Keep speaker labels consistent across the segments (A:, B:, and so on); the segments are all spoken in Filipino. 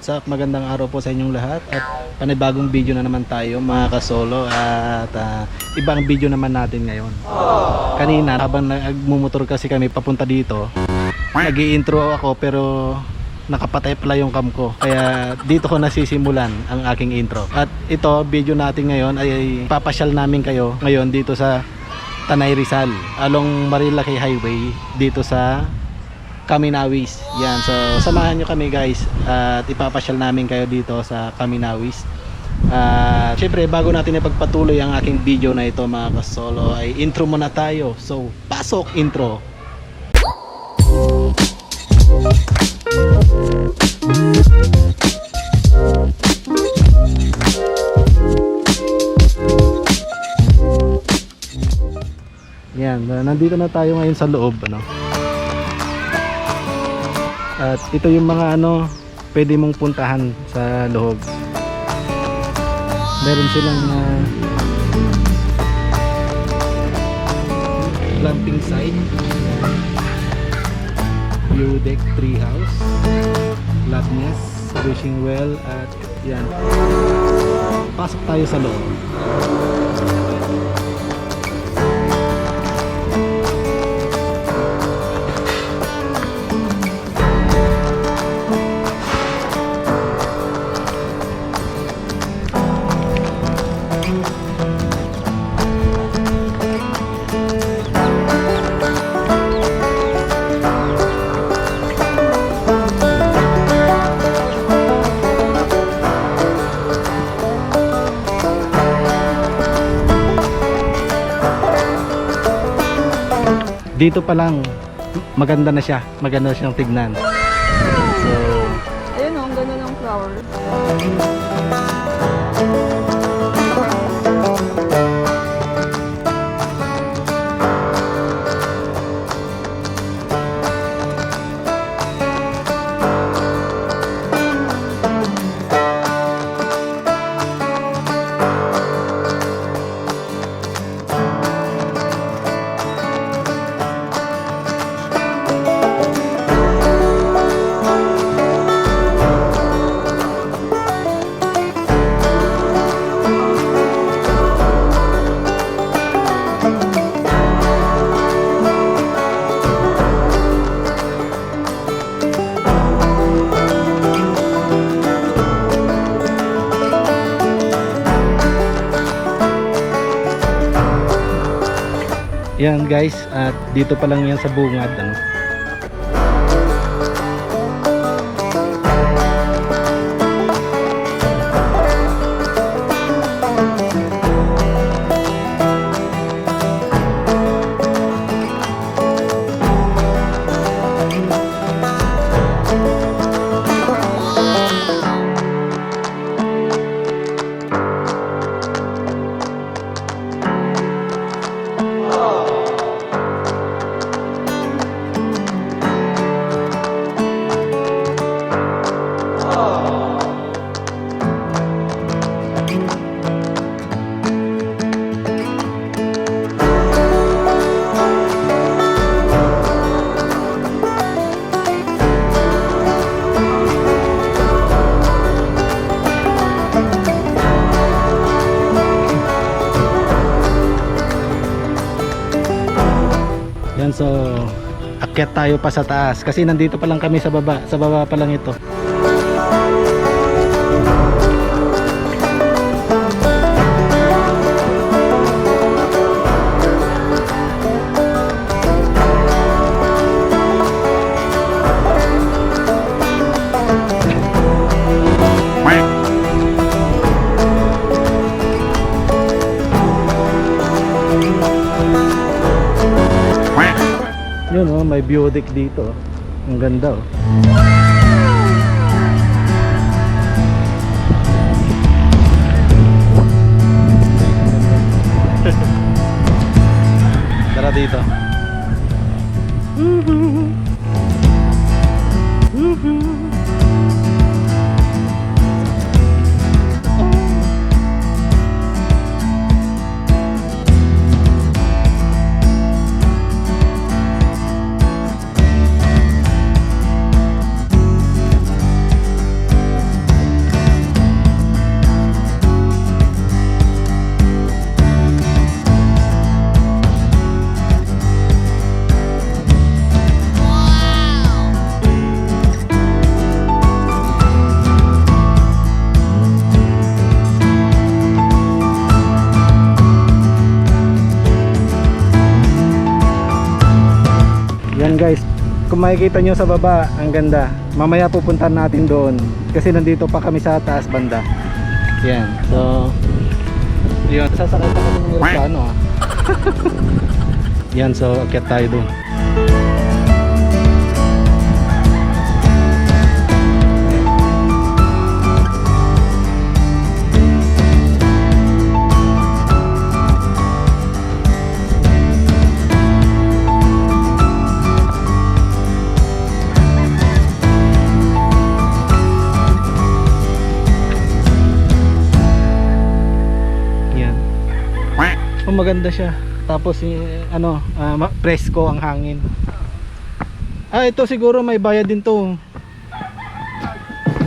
A: what's up? Magandang araw po sa inyong lahat. At panibagong video na naman tayo mga kasolo. At ibang video naman natin ngayon. Kanina habang nagmumotor kasi kami papunta dito, nag-i-intro ako pero nakapatay pala yung cam ko. Kaya dito ko nasisimulan ang aking intro. At ito, video natin ngayon ay papasyal namin kayo ngayon dito sa Tanay Rizal, along Marilaki Highway, dito sa Kaminawis. Yan, so samahan nyo kami guys at ipapasyal namin kayo dito sa Kaminawis. Syempre bago natin ipagpatuloy ang aking video na ito mga kasolo, ay intro muna tayo. So pasok intro. Yan, nandito na tayo ngayon sa loob, ano. At ito yung mga pwede mong puntahan sa loob. Meron silang glamping site, view deck, treehouse, lab nest, wishing well, at yan. Pasok tayo sa loob. Dito pa lang maganda na siya, maganda na siyang tignan. So,
B: ayun ang ganda ng flower.
A: yan guys, at dito pa lang yan sa bungad, ano. Yan, so akyat tayo pa sa taas kasi nandito pa lang kami sa baba pa lang ito. Yun may view deck dito. Ang ganda Tara dito. Yan guys, kung makikita nyo sa baba, ang ganda. Mamaya pupuntahan natin doon kasi nandito pa kami sa taas banda. Yan, so yun, sasakay pa kami ng aeroplano ah. Yan, so akyat tayo doon. Oh, maganda siya. Tapos presko ang hangin. Ah, ito siguro may bayad din to.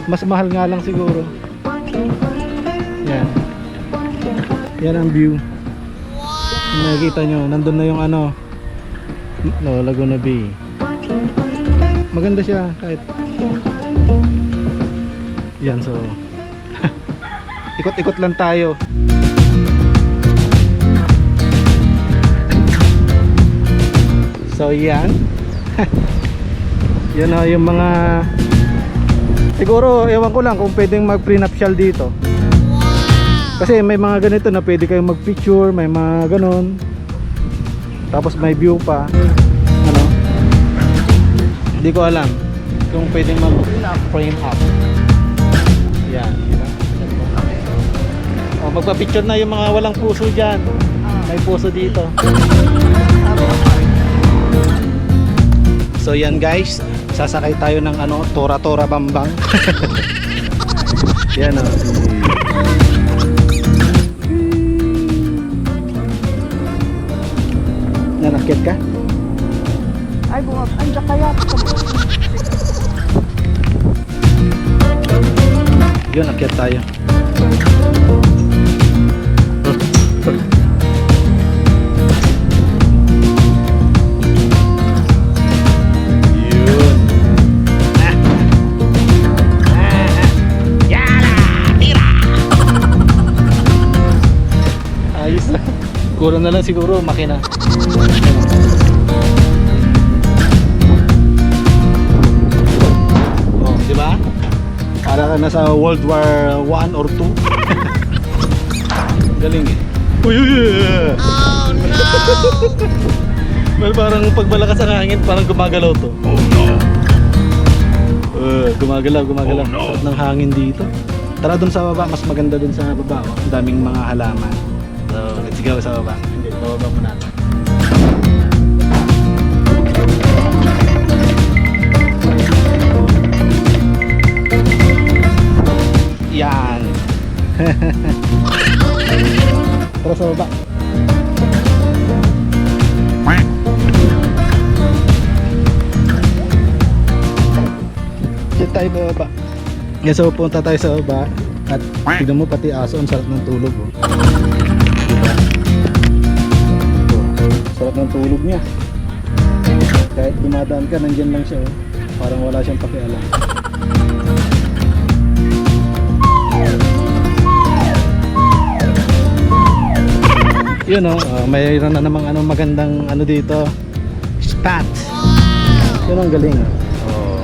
A: Mas mahal nga lang siguro. Yan. Yan ang view. Kung nakikita nyo, nandun na yung Laguna Bay. Maganda siya kahit. Yan, so ikot-ikot lang tayo. So yan. Yan na yung mga, siguro ewan ko lang kung pwedeng mag prenuptial dito. Kasi may mga ganito na pwede kayong mag picture, may mga ganon. Tapos may view pa. Hindi ko alam kung pwedeng mag frame up. Yan, diba? Magpa-picture na yung mga walang puso dyan. May puso dito. So yan guys, sasakay tayo ng Tora-Tora Bambang. Yan o. Nanakit ka?
B: Ay, andiyan kaya.
A: Yun, akyat tayo. Kulang na lang siguro makina. Oh, di ba? Para ka nasa World War 1 or 2. Galing eh. Uy, uy, uy. Oh no. Well, parang pagbalakas ang hangin, parang gumagalaw to. Oh no. Gumagalaw. Oh, no. Sarap ng hangin dito. Tara dun sa baba, mas maganda dun sa baba. Oh. Ang daming mga halaman. So, let's go sa baba. Hindi, bababa muna natin. Yan. Tara sa baba. Diyan tayo bababa. Yan, so punta tayo sa baba. At tignan mo pati aso, ang sarap ng tulog. Oh. Sarap ng tulog niya. Kahit dumadaan ka, nandyan lang siya. Oh. Parang wala siyang pakialam. Yun mayroon na namang magandang dito. Spot. Yun ang galing. Oh.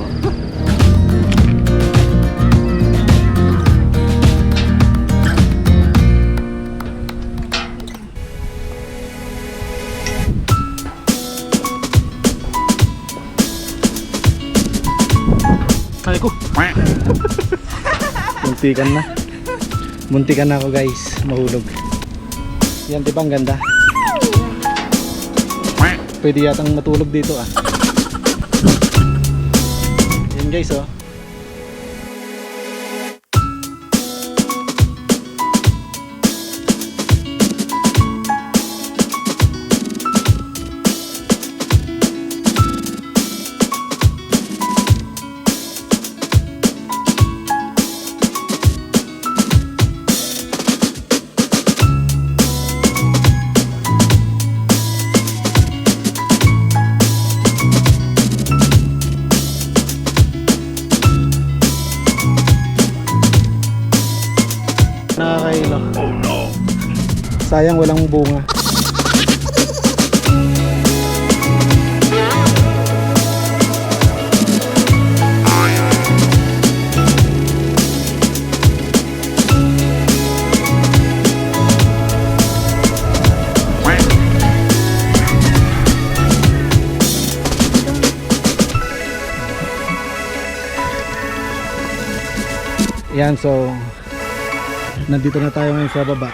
A: Ay ko. Muntikan na ako guys, mahulog. Yan, di ba ang ganda? Pwede yatang matulog dito ah. Yan guys oh. Nakakailo. Oh no. Sayang walang bunga. Yan, so nandito na tayo ngayon sa baba.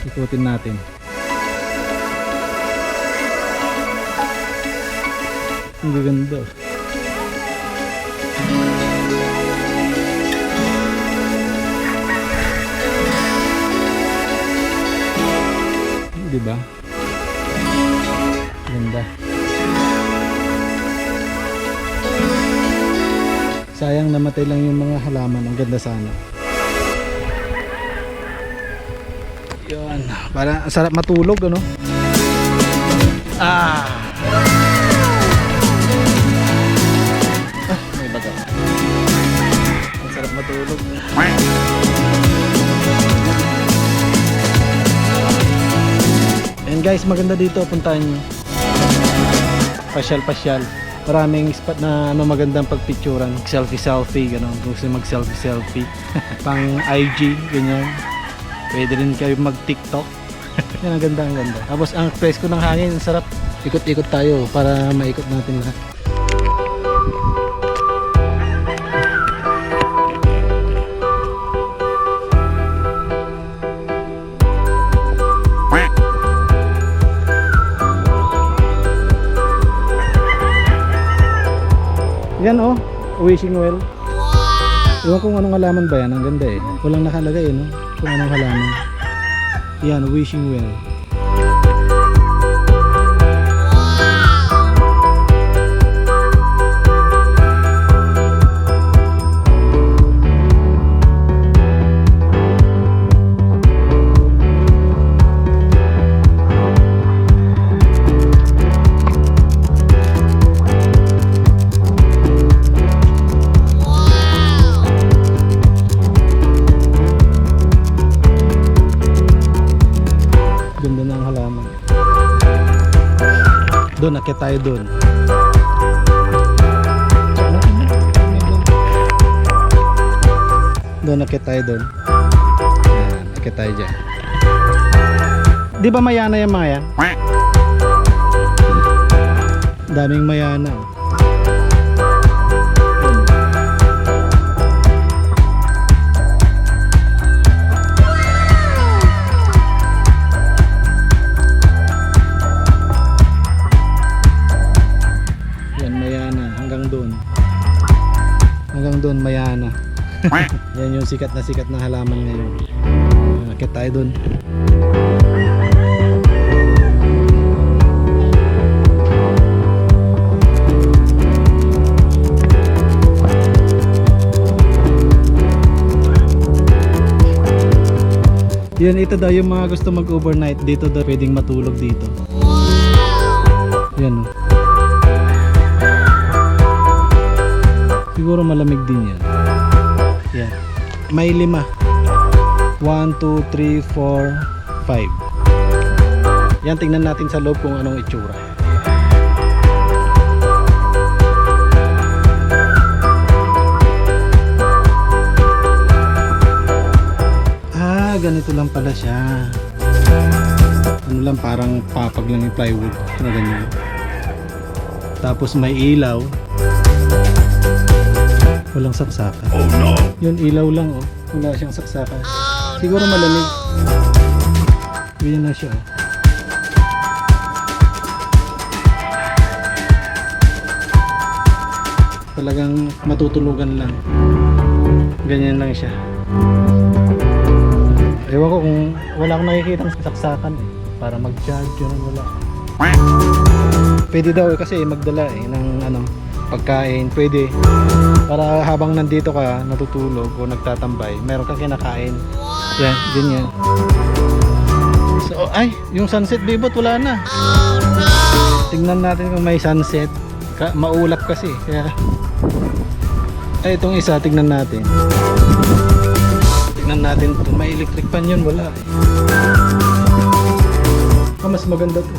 A: Ikutin natin. Ang gaganda. Diba? Ganda. Sayang namatay lang yung mga halaman. Ang ganda sana. Yun. Para sarap matulog, ano? Ah! May baga. Ang sarap matulog. And guys, maganda dito, puntahan nyo. Pasyal. Maraming spot na magandang pagpicturan. Selfie, gano'n. Gusto mag selfie. Pang IG, ganyan. Pwede rin kayo mag TikTok. Yan, ang ganda. Tapos ang presko ng hangin, ang sarap. Ikot-ikot tayo para maikot natin lahat. Yan oh, wishing well. Ewan kung anong halaman ba yan, ang ganda eh. Walang nakalagay no, kung anong halaman. Yan, wishing well. Ganda ng halaman. Doon, akit tayo doon. Doon, akit tayo doon. Yan, akit tayo dyan. Di ba mayana yung mga yan? Daming mayana. Hanggang doon mayana. Yan yung sikat na halaman ngayon. Akit tayo doon. Yan, ito daw yung mga gusto mag-overnight dito daw pwedeng matulog dito. Yan oh. Siguro malamig din yan. Yan. May 5. 1, 2, 3, 4, 5. Yan, tingnan natin sa loob kung anong itsura. Ah, ganito lang pala siya. Ano lang, parang papag lang yung plywood na ganyan. Tapos may ilaw. Walang saksakan. Oh no. Yun, ilaw lang oh. Wala siyang saksakan. Oh, siguro malamig. Yan na siya. Talagang matutulugan lang. Ganyan lang siya. Ewan ko kung wala akong nakikita ng saksakan eh. Para mag-charge yun, wala. Pwede daw eh, kasi magdala eh ng pagkain. Pwede. Para habang nandito ka, natutulog o nagtatambay, meron kang kinakain. Yan, ganyan. So, ay, yung sunset bibot wala na. Oh, no! Tingnan natin kung may sunset. Maulap kasi. Kaya, ay, itong isa, tingnan natin. Tingnan natin kung may electric pan yun, wala. Mas maganda to.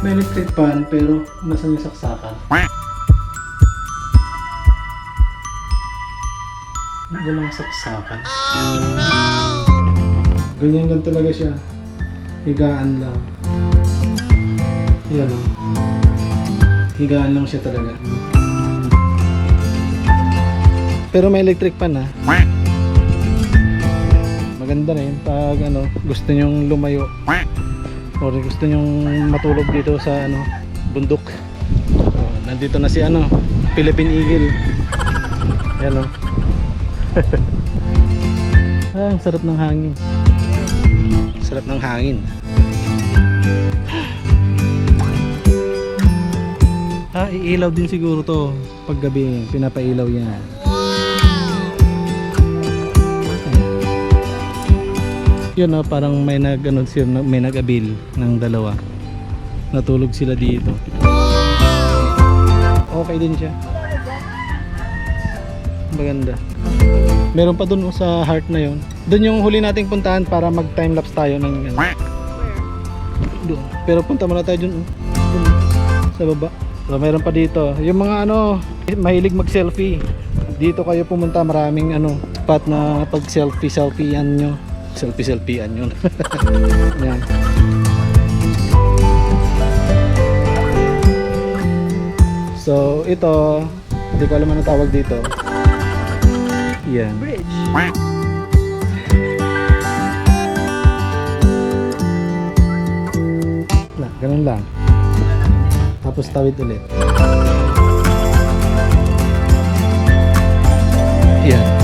A: May electric pan, pero nasan yung saksakan? Walang saksakan. Oh no! Ganyan lang talaga siya. Higaan lang. Yan o. Higaan lang siya talaga. Pero may electric pan ha. Maganda rin pag ano, gusto nyong lumayo or gusto nyong matulog dito sa ano, bundok. Oh, nandito na si ano, Philippine Eagle. Yan o. Ang sarap ng hangin. Sarap ng hangin. Iilaw din siguro to pag gabi, pinapailaw yan. Yun no, parang may may nag-abil ng dalawa. Natulog sila dito. Okay din siya. Maganda. Meron pa dun sa heart na yon. Doon yung huli nating puntahan para mag time lapse tayo ng doon. Pero punta muna tayo dun, dun sa baba. So meron pa dito. Yung mga ano, mahilig mag selfie. Dito kayo pumunta, maraming ano spot na pag selfie-selfiean nyo. Selfie-selfiean yun. Yan. So ito, hindi ko alam ano tawag dito. Yan.
B: Bridge.
A: Ganun lang. Tapos tawid ulit. Yan.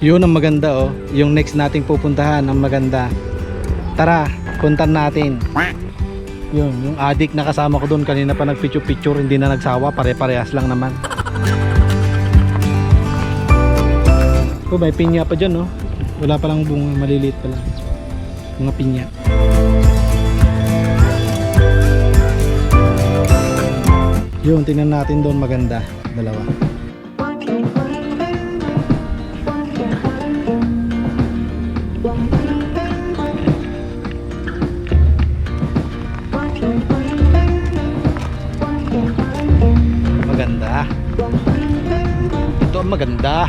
A: Yun ang maganda oh. Yung next nating pupuntahan ang maganda. Tara, puntan natin. Yun, yung adik na kasama ko doon kanina pa nagpicture-picture, hindi na nagsawa, pare-parehas lang naman. Oh, may pinya pa dyan oh. Wala pa lang bunga, maliliit pa lang. Mga pinya. Yun, tingnan natin doon, maganda. Dalawa. Maganda. Ito ang maganda.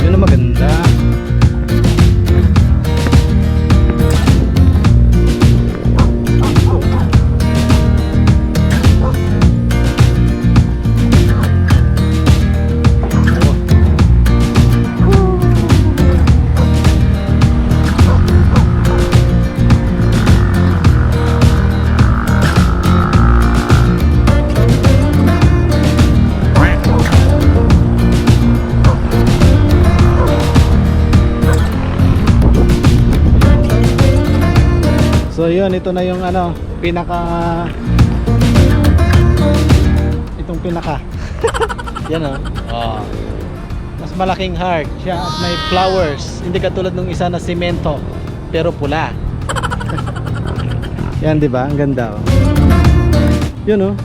A: Yun ang maganda. So yun, ito na yung ano, itong pinaka yan o. Oh. Mas malaking heart siya at may flowers, hindi katulad nung isa na simento pero pula. Yan, di ba? Ang ganda oh. Yun oh,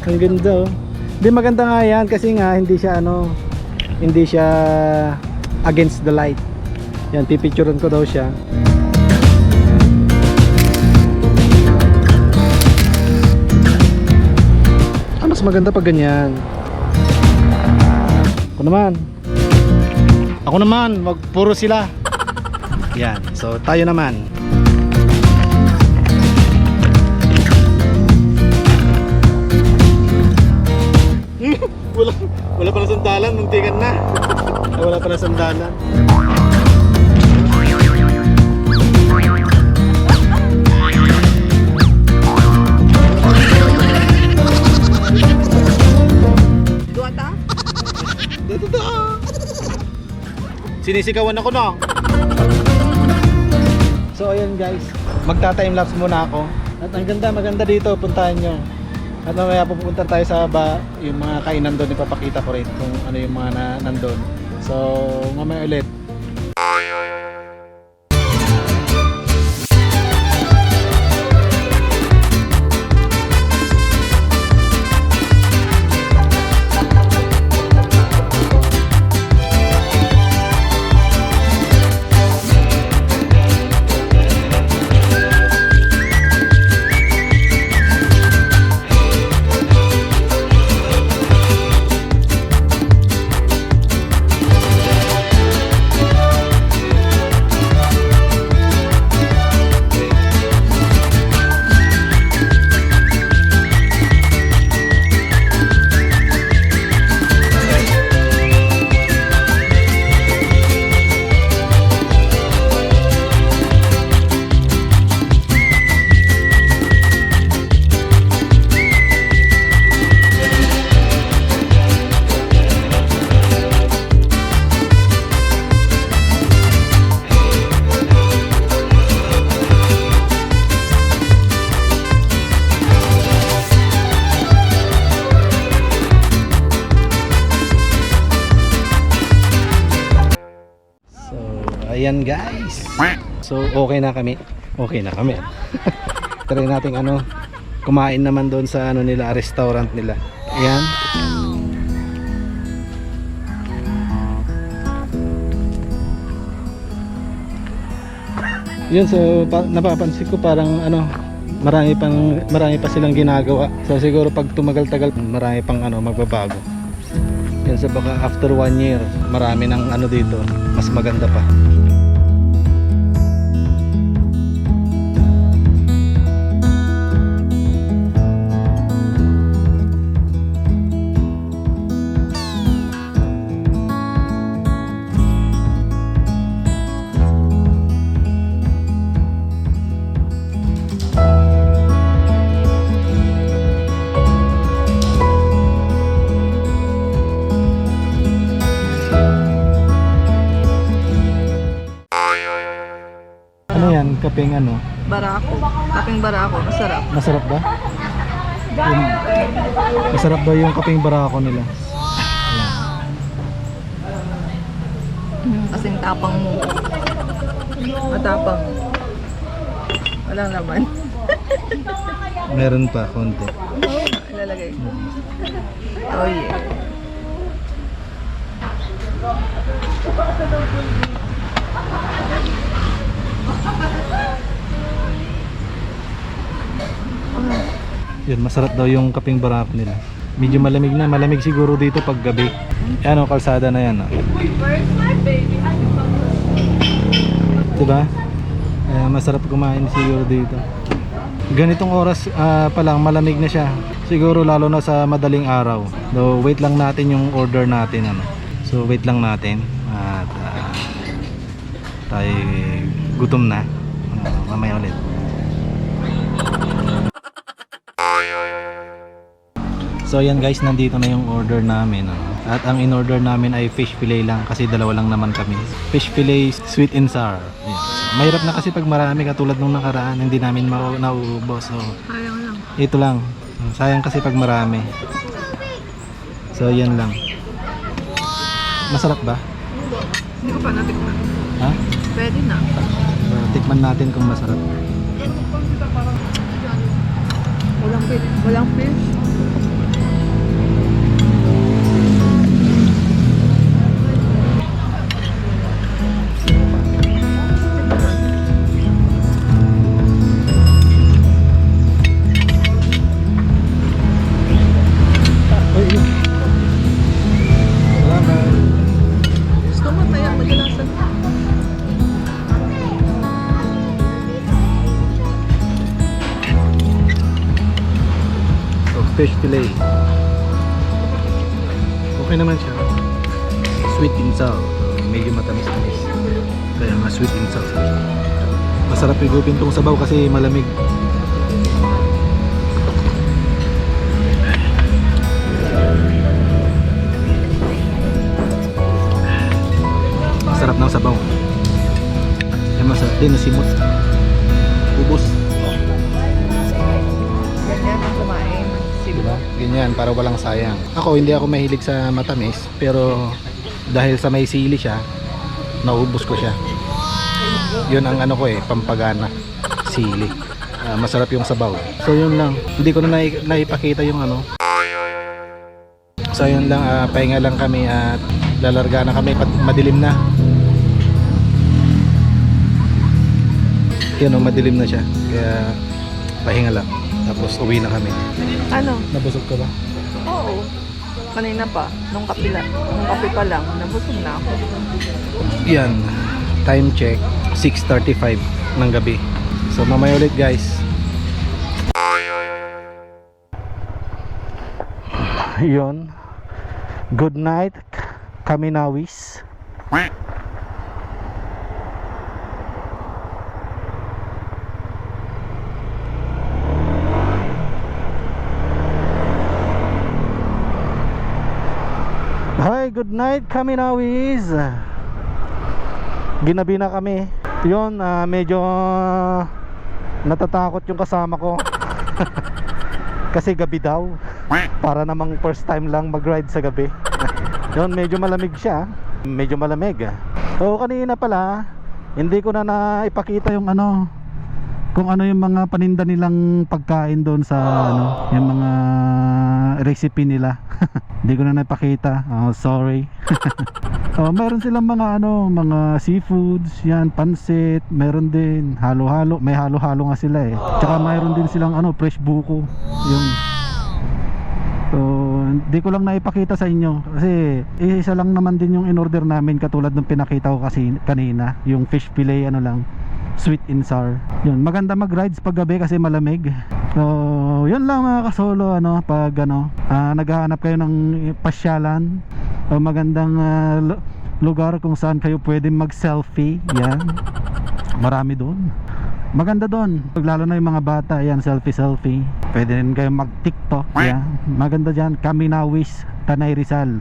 A: ang ganda oh. Di maganda nga yan kasi nga hindi siya ano, hindi siya against the light. Yan, pipicturean ko daw siya. Mas maganda pag ganyan. Ako naman, wag puro sila. Yan, so tayo naman. wala pa na sandalan, muntikan na. Wala pa na sandalan. Sinisigawan ako no. So ayun guys, magta-timelapse muna ako. At ang maganda dito, puntahan nyo. At mamaya pupunta tayo sa yung mga kainan doon, ipapakita ko rin kung ano yung mga nandun. So mamaya ulit. Ayan guys. So okay na kami. Okay na kami. Try natin kumain naman doon sa nila, restaurant nila. Ayan. Yun, so napapansin ko parang marami pa silang ginagawa. So siguro pag tumagal-tagal marami pang magbabago. Yan, so baka after 1 year marami ng dito, mas maganda pa. Ano yan? Kapeng
B: Barako. Kapeng barako. Masarap.
A: Masarap ba? Masarap daw yung kapeng barako nila.
B: Kasing tapang mo. Matapang. Walang laman.
A: Meron pa konti.
B: Ilalagay. Oh yeah.
A: Yun, masarap daw yung kapeng barako nila. Medyo malamig na, malamig siguro dito pag gabi. Yan kalsada na yan.
B: Where's my baby?
A: Diba? Masarap kumain siguro dito. Ganitong oras pa lang malamig na siya. Siguro lalo na sa madaling araw. So wait lang natin yung order natin So wait lang natin at tayo gutom na. Mamaya ulit. So ayan guys, nandito na yung order namin. At ang in-order namin ay fish fillet lang kasi dalawa lang naman kami. Fish fillet sweet and sour. Ayan. Mahirap na kasi pag marami katulad nung nakaraan, hindi namin nauubos. So
B: Sayang lang.
A: ito lang. Sayang kasi pag marami. So yan lang. Masarap ba?
B: Hindi ko pa natikman.
A: Ha?
B: Pwede na.
A: Tikman natin kung masarap.
B: Walang fish. Walang fish. Gusto mo tayo magalasan.
A: Fish fillet. Okay naman siya. Sweet and sour. Medyo matamis-tamis. Kaya nga sweet and sour. Masarap higupin tong sabaw kasi malamig. Masarap ng sabaw. Ay masarap din na simot. Ubos.
B: Ganyan ang kumain.
A: Diba? Ganyan, para walang sayang. Ako, hindi ako mahilig sa matamis, pero dahil sa may sili siya, naubos ko siya. Yun ang pampagana. Sili. Masarap yung sabaw. So yun lang. Hindi ko na naipakita yung So yun lang, pahinga lang kami at lalarga na kami. Madilim na. Yun, madilim na siya. Kaya pahinga lang. Tapos uwi na kami.
B: Ano?
A: Nabusog ka ba?
B: Oo. Kanina pa. Nung kape pa lang. Nabusog na ako.
A: Yan. Time check. 6:35 ng gabi. So mamaya ulit guys. Yun. Good night, Kaminawis. Hi, good night Kaminawis. Ginabi na kami. Yun, medyo natatakot yung kasama ko. Kasi gabi daw. Para namang first time lang mag-ride sa gabi. Yun, medyo malamig siya. Medyo malamig. So kanina pala, Hindi ko na naipakita yung ano, kung ano yung mga paninda nilang pagkain doon sa ano, yung mga recipe nila. Hindi ko na naipakita. Sorry. Meron silang mga ano, mga seafoods, yan, pansit, meron din halo-halo, may halo-halo nga sila eh. Tsaka mayroon din silang ano, fresh buko. Yung so, hindi ko lang naipakita sa inyo kasi isa lang naman din yung in-order namin katulad ng pinakita ko kasi kanina, yung fish fillet ano lang, sweet and sour. Yun, maganda mag-rides pag gabi kasi malamig. So, yun lang mga kasolo ano, pag ano, naghahanap kayo ng pasyalan o magandang lugar kung saan kayo pwede mag-selfie, yan. Marami doon. Maganda doon, lalo na yung mga bata, yan, selfie. Pwede rin kayo mag-TikTok, yan. Maganda dyan, Kaminawis, Tanay Rizal,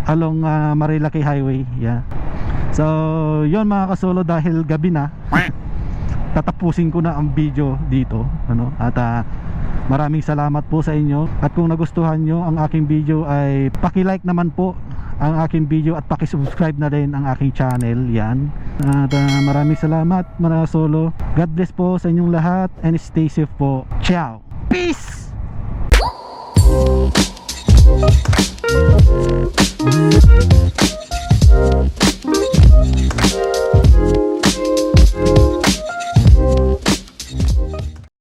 A: along Marilaki Highway, yan. So, yun mga kasolo, dahil gabi na, tatapusin ko na ang video dito, ano, at maraming salamat po sa inyo. At kung nagustuhan nyo ang aking video ay paki-like naman po ang aking video at paki-subscribe na rin ang aking channel, yan. At maraming salamat mga solo. God bless po sa inyong lahat and stay safe po. Ciao. Peace.